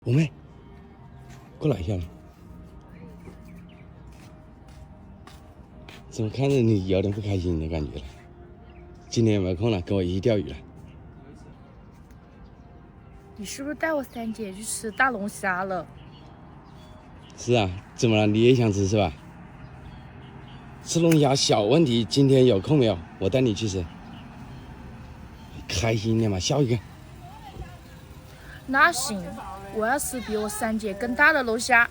五妹，过来一下来。怎么看着你有点不开心的感觉了？今天有没有空了？跟我一起钓鱼了？你是不是带我三姐去吃大龙虾了？是啊，怎么了？你也想吃是吧？吃龙虾小问题，今天有空没有？我带你去吃。开心一点嘛，笑一个。那行，我要吃比我三姐更大的龙虾。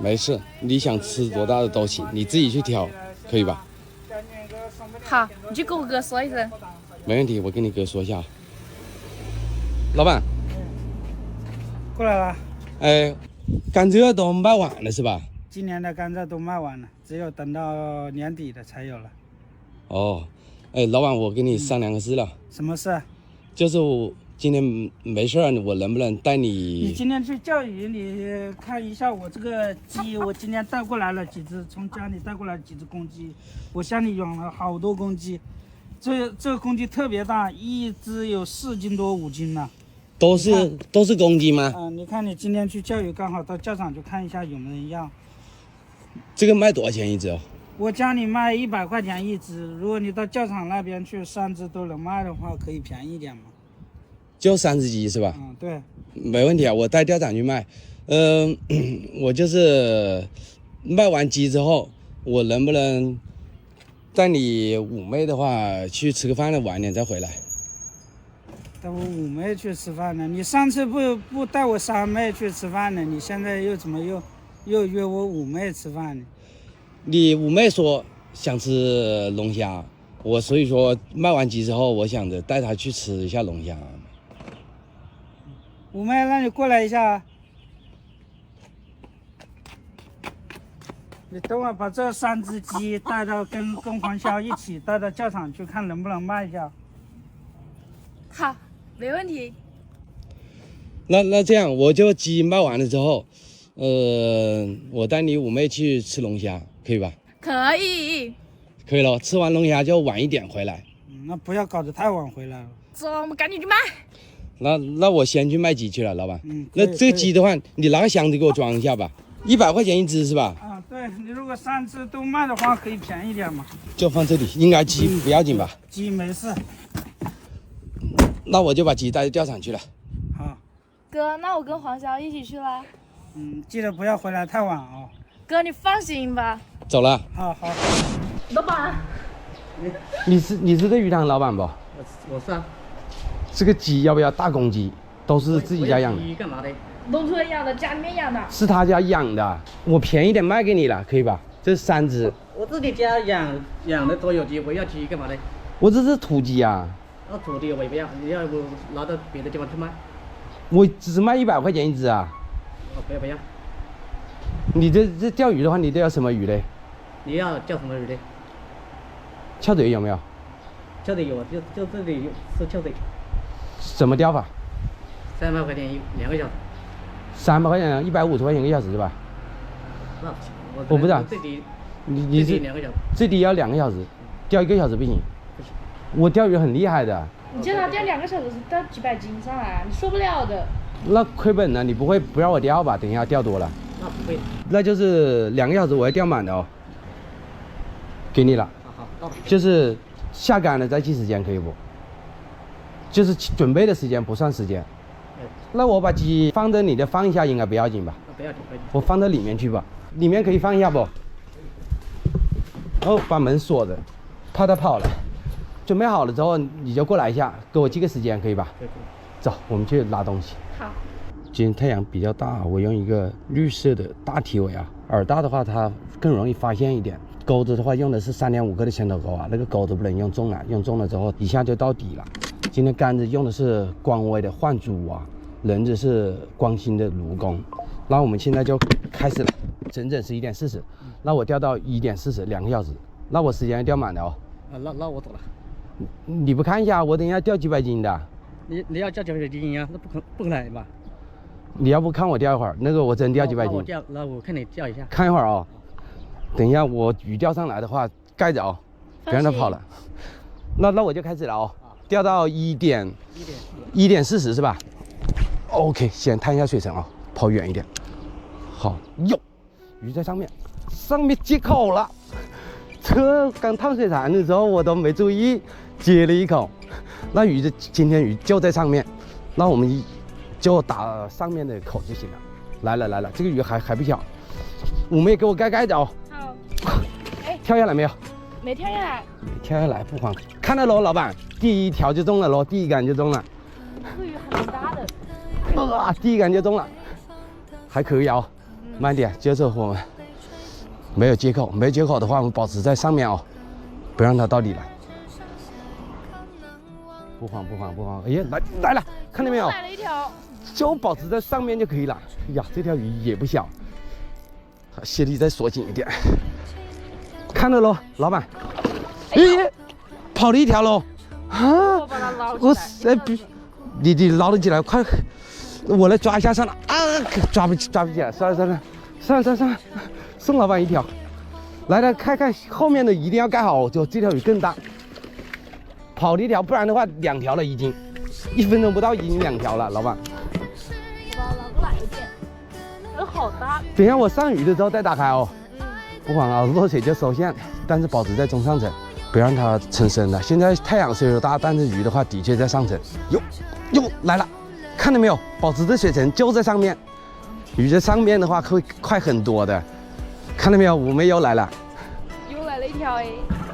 没事，你想吃多大的都行，你自己去挑，可以吧？好，你就跟我哥说一声。没问题，我跟你哥说一下。老板，过来了。哎，甘蔗都卖完了是吧？今年的甘蔗都卖完了，只有等到年底的才有了。哦，哎，老板，我跟你商量个事了。什么事？就是我今天没事儿，我能不能带你？你今天去钓鱼，你看一下我这个鸡，我今天带过来了几只，从家里带过来几只公鸡，我乡里养了好多公鸡，这个公鸡特别大，一只有4斤多5斤呢。都是公鸡吗？你看你今天去钓鱼，刚好到钓场去看一下有没有人要。这个卖多少钱一只哦？我家里卖100块钱一只，如果你到钓场那边去3只都能卖的话，可以便宜点嘛。就3只鸡是吧？对。没问题啊，我带钓场去卖。我就是卖完鸡之后，我能不能带你五妹的话去吃个饭了，晚点再回来？带我五妹去吃饭呢？你上次不带我三妹去吃饭呢？你现在又怎么又约我五妹吃饭呢？你五妹说想吃龙虾，所以说卖完鸡之后，我想着带她去吃一下龙虾。五妹，那你过来一下。你等会把这3只鸡带到跟黄潇一起带到教场去看能不能卖掉。好，没问题。那这样，我就鸡卖完了之后，我带你五妹去吃龙虾，可以吧？可以。可以了，吃完龙虾就晚一点回来。那不要搞得太晚回来了。走，我们赶紧去卖。那我先去卖鸡去了，老板。那这个鸡的话，你拿个箱子给我装一下吧，100块钱一只是吧？对，你如果3只都卖的话，可以便宜点嘛。就放这里，应该鸡不要紧吧？鸡没事。那我就把鸡带到钓场去了。好。哥，那我跟黄潇一起去了。记得不要回来太晚哦。哥，你放心吧。走了。好。老板。你是这鱼塘老板不？我是啊。这个鸡要不要大公鸡？都是自己家养的。鸡干嘛的？农村养的，家里面养的。是他家养的，我便宜点卖给你了，可以吧？这3只。我自己家养的都有鸡，我要鸡干嘛的？我这是土鸡啊。那土地我也不要，你要不拿到别的地方去卖？我只是卖100块钱一只啊。不要。你这钓鱼的话，你都要什么鱼嘞？你要钓什么鱼嘞？翘嘴有没有？翘嘴有，就这里是翘嘴。怎么钓法300块钱2个小时。？300块钱，150块钱1个小时是吧？那不行，我不知道。最低你是2个小时。最低要2个小时，钓1个小时不行。不行。我钓鱼很厉害的。你叫他钓2个小时，钓几百斤上来，你受不了的。那亏本呢？你不会不让我钓吧？等一下钓多了。那不会。那就是2个小时我要钓满的哦。给你了。好。就是下竿了再计时间可以不？就是准备的时间不算时间。那我把鸡放在你的放一下应该不要紧吧？不要紧。我放到里面去吧，里面可以放一下不？然后把门锁着，怕它跑了。准备好了之后你就过来一下，给我记个时间可以吧？可以。走，我们去拿东西。好。今天太阳比较大，我用一个绿色的大体尾啊，饵大的话它更容易发现一点。钩子的话用的是3.5个的铅头钩啊，那个钩子不能用重了，用重了之后一下就到底了。今天杆子用的是光威的幻珠啊，轮子是光兴的卢工。那我们现在就开始了，整整是1点40，那我钓到1点40，2个小时，那我时间钓满了哦。那我走了。你不看一下，我等一下钓几百斤的。你要钓几百斤啊？那不可能吧？你要不看我钓一会儿，那个我真钓几百斤。那我看你钓一下。看一会儿哦。等一下我鱼钓上来的话盖着哦，别让它跑了。那我就开始了哦，钓到1点40是吧？ OK， 先探一下水深啊，跑远一点。好，哟，鱼在上面，上面接口了。这刚烫水蚕的时候我都没注意，接了一口。那鱼今天鱼就在上面，那我们就打上面的口就行了。来了，这个鱼还不小，五妹给我盖盖子哦。好。哎，跳下来没有？没跳下来。没跳下来不慌，看到喽，老板，第一条就中了喽，第一杆就中了。这个鱼很大的。第一杆就中了，还可以哦。慢点，接着我们没有接口，没有接口的话，我们保持在上面哦，不让它到底来。不慌。哎呀，来了，看到没有？来了一条。就保持在上面就可以了。哎呀，这条鱼也不小，蟹力再锁紧一点。看到喽，老板。咦，跑了一条喽！啊！我把它捞起来。你捞得起来，快！我来抓一下算了啊！抓不起来，算了，送老板一条。来，看看后面的一定要盖好，就这条鱼更大。跑了一条，不然的话2条了已经，1分钟不到已经2条了，老板。我把它捞过来一点，这好大。等一下我上鱼的时候再打开哦。不慌啊，落水就收线，但是保持在中上层，不让它沉深了。现在太阳虽然大，但是鱼的话的确在上层。哟来了，看到没有？保持着水层就在上面，鱼在上面的话会快很多的。看到没有？五妹又来了，又来了一条哎。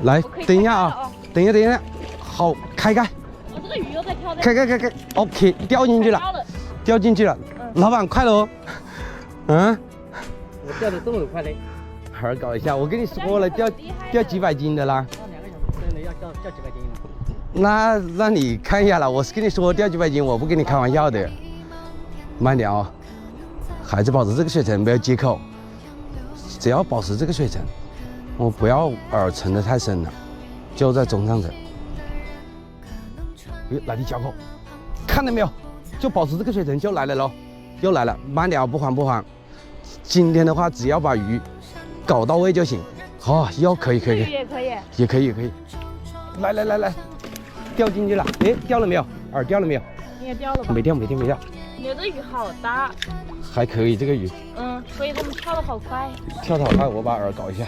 来，等一下啊，等一下，好，开盖。我这个鱼又在跳。开 ，OK， 掉进去了，老板快了哦。我钓的这么快嘞？儿搞一下，我跟你说了，钓几百斤的啦。2个小时真的要钓几百斤吗？那让你看一下了，我是跟你说钓几百斤，我不跟你开玩笑的。慢点哦，还是保持这个水层，不要接口，只要保持这个水层，我不要饵沉得太深了，就在中上层。来的小口，看到没有？就保持这个水层就来了喽，又来了，慢点哦，不慌。今天的话，只要把鱼搞到位就行。好，又可以，也可以。来，掉进去了。哎，掉了没有？饵掉了没有？应该掉了吧？没掉。你这鱼好大。还可以，这个鱼。所以它们跳得好快。跳得好快，我把饵搞一下。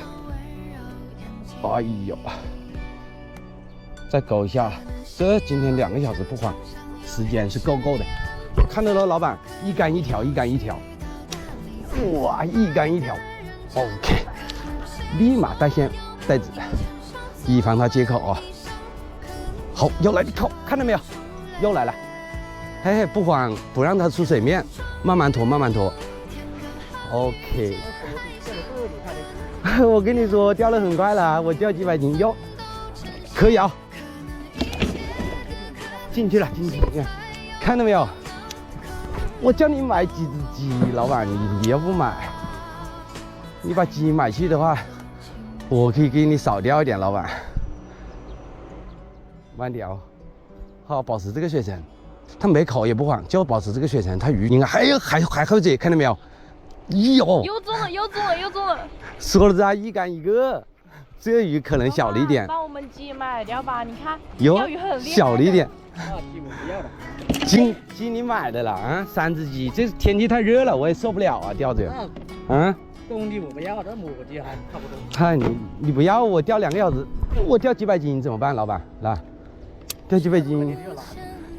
哎呦，再搞一下。这今天2个小时不慌，时间是够的。看到了，老板，一竿一条。哇，一竿一条 ，OK， 立马带线带子，以防它接口啊。好，又来一口，看到没有？又来了，嘿，不慌，不让它出水面，慢慢拖。OK， 我跟你说，钓得很快了，我钓几百斤哟，可以啊。进去了，看到没有？我叫你买几只鸡，老板，你要不买，你把鸡买去的话，我可以给你少钓一点，老板。慢点哦，好，保持这个水层，它没口也不慌，就保持这个水层，它鱼应该还会这，看到没有？又中了。说了这一竿一个，这个鱼可能小了一点。把我们鸡买掉吧，你看，有鱼很厉害，小了一点。鸡我不要了。鸡你买的了啊？3只鸡，这天气太热了，我也受不了啊，钓着。公鸡我不要，这母鸡还差不多。嗨，你不要，我钓2个小时，我钓几百斤怎么办，老板？来，钓几百斤。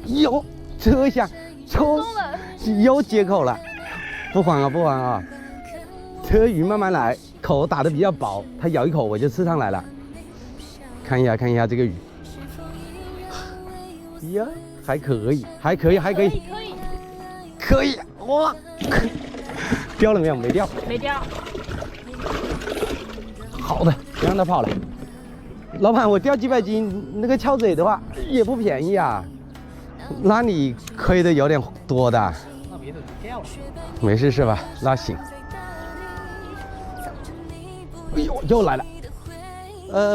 哟，这下又接口了，不慌啊。这鱼慢慢来，口打得比较薄，它咬一口我就吃上来了。看一下这个鱼。呀，还可以，哇！掉了没有？没掉。好的，别让它跑了。老板，我钓几百斤，那个翘嘴的话也不便宜啊，那你亏的有点多的。那别的掉了。没事是吧？那行。哎呦，又来了。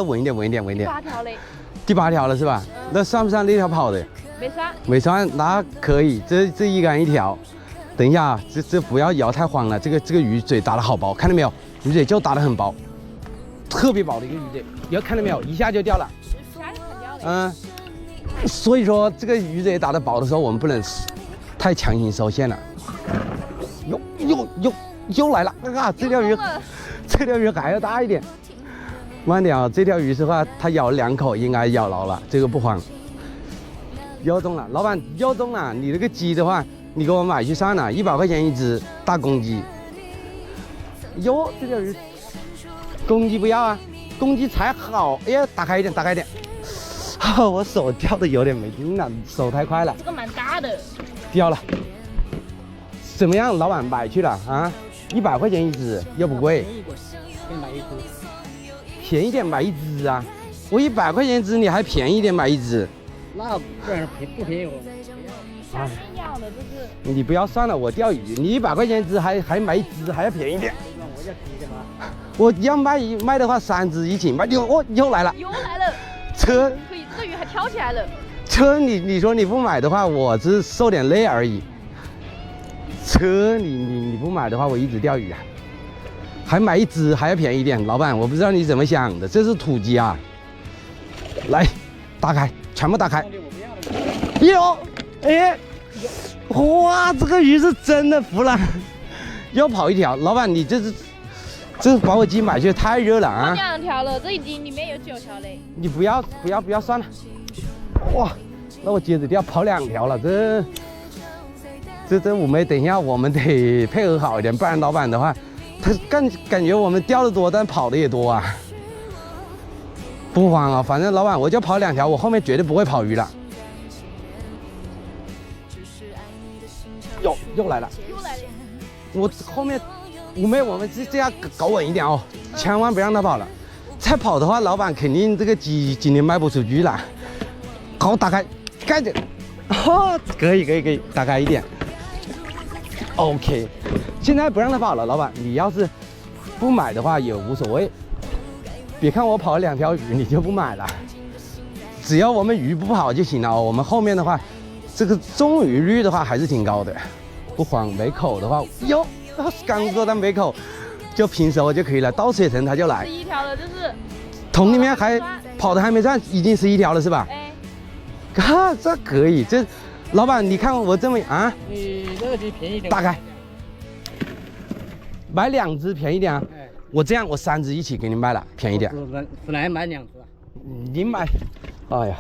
稳一点。8条嘞。第8条了是吧？那算不算那条跑的？没算，那可以。这一竿一条。等一下，这不要摇太慌了。这个鱼嘴打得好薄，看到没有？鱼嘴就打得很薄，特别薄的一个鱼嘴。你要看到没有？一下就掉了。掉了。所以说这个鱼嘴打得薄的时候，我们不能太强行收线了。又来了！啊，这条鱼还要大一点。慢点啊，这条鱼的话，它咬2口应该咬牢了，这个不慌。又中了，老板又中了！你这个鸡的话，你给我买去算了，100块钱一只大公鸡。哟，这条鱼，公鸡不要啊，公鸡才好。哎呀，打开一点，打开一点。我手掉的有点没劲了，手太快了。这个蛮大的。掉了。怎么样，老板买去了啊？100块钱一只，又不贵。给你买一只。便宜点买一只啊！我100块钱一只，你还便宜点买一只。那不然不便宜我。下面养的这是。你不要算了，我钓鱼，你100块钱一只还买一只，还要便宜点。我要提的吗？我要卖的话3只一起卖。又来了。又来了。车可以，这个鱼还跳起来了。车你说你不买的话，我只是受点累而已。车你不买的话，我一直钓鱼啊。还买一只还要便宜一点，老板，我不知道你怎么想的，这是土鸡啊！来，打开，全部打开。哟，哎，哇，这个鱼是真的服了，又跑一条。老板，你这是把我鸡买去，太热了啊！ 2条了，这已经里面有9条嘞。你不要算了。哇，那我接着钓，跑2条了，这五妹，等一下我们得配合好一点，不然老板的话。他感觉我们钓的多，但跑的也多啊。不慌啊，反正老板我就跑2条，我后面绝对不会跑鱼了。又来了，我后面五妹，我们这样搞稳一点哦，千万不让他跑了。再跑的话，老板肯定这个鸡今天卖不出去了。好，打开，盖着。哦，可以，打开一点。OK。现在不让他跑了，老板，你要是不买的话也无所谓。别看我跑了2条鱼，你就不买了。只要我们鱼不跑就行了哦。我们后面的话，这个中鱼率的话还是挺高的。不慌，没口的话，哟，刚说它没口，就平手就可以了。到水层它就来。11条了，这是。桶里面还跑的还没算，已经11条了是吧？哎。啊，这可以，这老板你看我这么啊？你这个鸡便宜点。大概。买2只便宜点啊！哎，我这样我3只一起给你卖了，便宜点。本来买2只。你买，哎呀，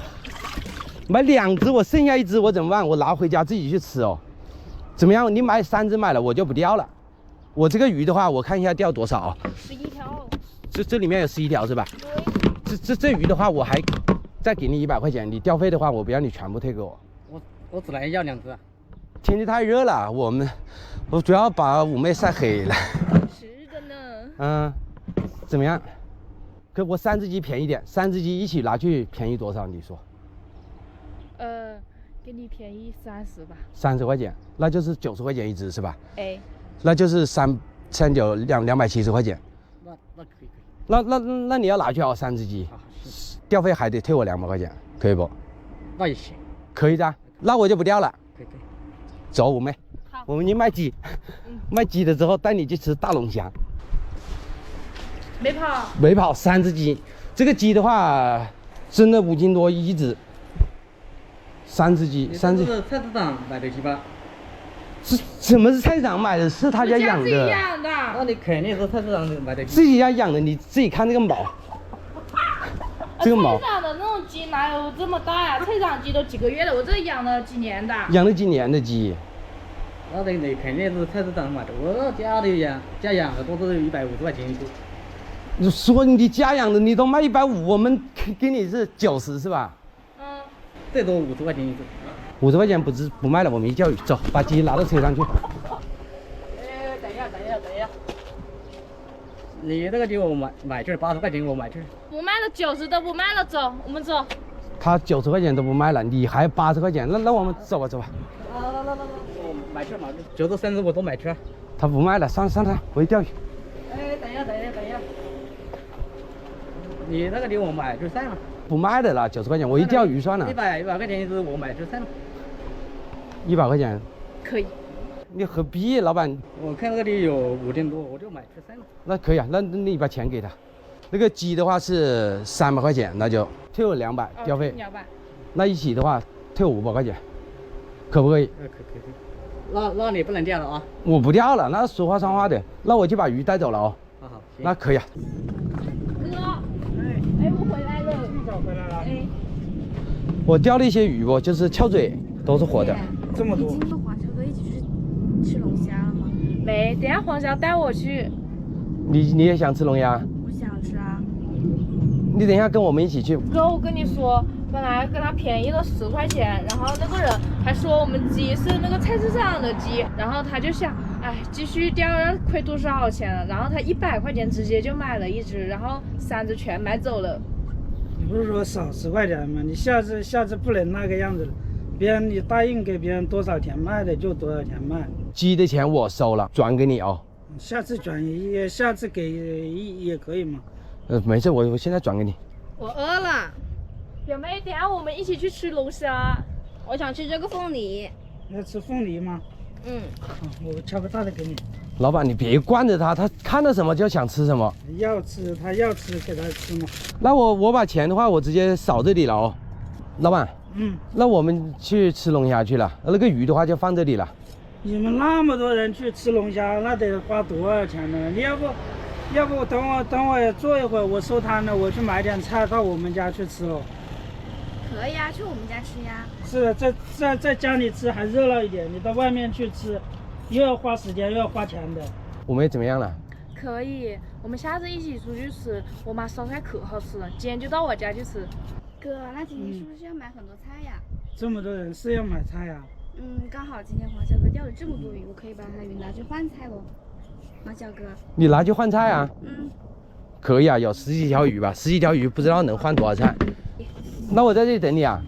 买2只，我剩下1只我怎么办？我拿回家自己去吃哦。怎么样？你买3只买了，我就不钓了。我这个鱼的话，我看一下钓多少。11条。这里面有11条是吧？对。这鱼的话，我还再给你100块钱，你钓费的话，我不要你全部退给我。我只能要2只啊。天气太热了，我主要把五妹晒黑了。是的呢。嗯，怎么样？可我3只鸡便宜点，3只鸡一起拿去便宜多少？你说？给你便宜30吧。30块钱，那就是90块钱一只是吧？哎。那就是39 270块钱。那可以。那你要拿去哦，3只鸡，钓费还得退我200块钱，可以不？那也行。可以的，那我就不钓了。可以。走，五妹。好。我们去卖鸡。卖鸡了之后带你去吃大龙虾。没跑，3只鸡。这个鸡的话，真的5斤多一只。3只鸡，3只。是菜市场买的鸡吧？什么是菜市场买的？是他家养的。那你肯定是菜市场买的鸡。自己家养的，你自己看这个毛。这个毛。菜市场的那种鸡哪有这么大呀？菜市场鸡都几个月了，我这养了几年的。养了几年的鸡。那你肯定是菜市场买的，我家里家养的都是150块钱一只。你说你家养的你都卖150，我们给你是90是吧？嗯。最多50块钱一只。50块钱不卖了，我们一钓鱼，走，把鸡拿到车上去。哎，等一下。你这个鸡我买去80块钱，我买去。不卖了，90都不卖了，走，我们走。他90块钱都不卖了，你还80块钱，那我们走吧。我买去，93只我都买去。他不卖了，算了，回去钓鱼。哎，等一下。你那个鸡我买去算了。不卖的了，90块钱，我一钓鱼算了。100块钱一只，我买去算了。100块钱。可以。你何必，老板？我看这个鸡有5斤多，我就买去算了。那可以啊，那你把钱给他。那个鸡的话是300块钱，那就退我200钓费。200。那一起的话退我500块钱，可不可以？可以。那你不能钓了啊。我不钓了，那说话算话的，那我就把鱼带走了哦。好好，行那可以啊。哥，哎，我回来了。这么早回来了？哎，我钓了一些鱼哦，就是翘嘴，都是活的。这么多你。今天和黄小哥一起去吃龙虾了吗？没，等下黄潇带我去。你也想吃龙虾？我想吃啊。你等一下跟我们一起去。哥，我跟你说，本来跟他便宜了10块钱，然后那个人还说我们鸡是那个菜市场的鸡，然后他就想，哎，继续钓要亏多少钱了，然后他100块钱直接就买了一只，然后3只全买走了。你不是说少10块钱吗？你下次不能那个样子了。别人你答应给别人多少钱卖的就多少钱卖。鸡的钱我收了，转给你哦。下次转也下次给也可以嘛。没事，我现在转给你。我饿了，表妹，等下我们一起去吃龙虾。我想吃这个凤梨。要吃凤梨吗？嗯，我敲个大的给你。老板，你别惯着他，他看到什么就想吃什么。要吃他要吃给他吃嘛。那我把钱的话，我直接扫这里了哦。老板，那我们去吃龙虾去了，那个鱼的话就放这里了。你们那么多人去吃龙虾，那得花多少钱呢？你要不等我坐一会儿，我收摊了，我去买点菜到我们家去吃哦。可以啊，去我们家吃呀。是的，在家里吃还热闹一点，你到外面去吃，又要花时间又要花钱的。我们怎么样了？可以，我们下次一起出去吃。我妈烧菜可好吃了，今天就到我家去吃。哥，那今天是不是要买很多菜呀？这么多人是要买菜呀？刚好今天黄小哥钓了这么多鱼，我可以把他鱼拿去换菜喽。黄小哥。你拿去换菜啊？可以啊，有10几条鱼吧，10几条鱼不知道能换多少菜。那我在这里等你啊。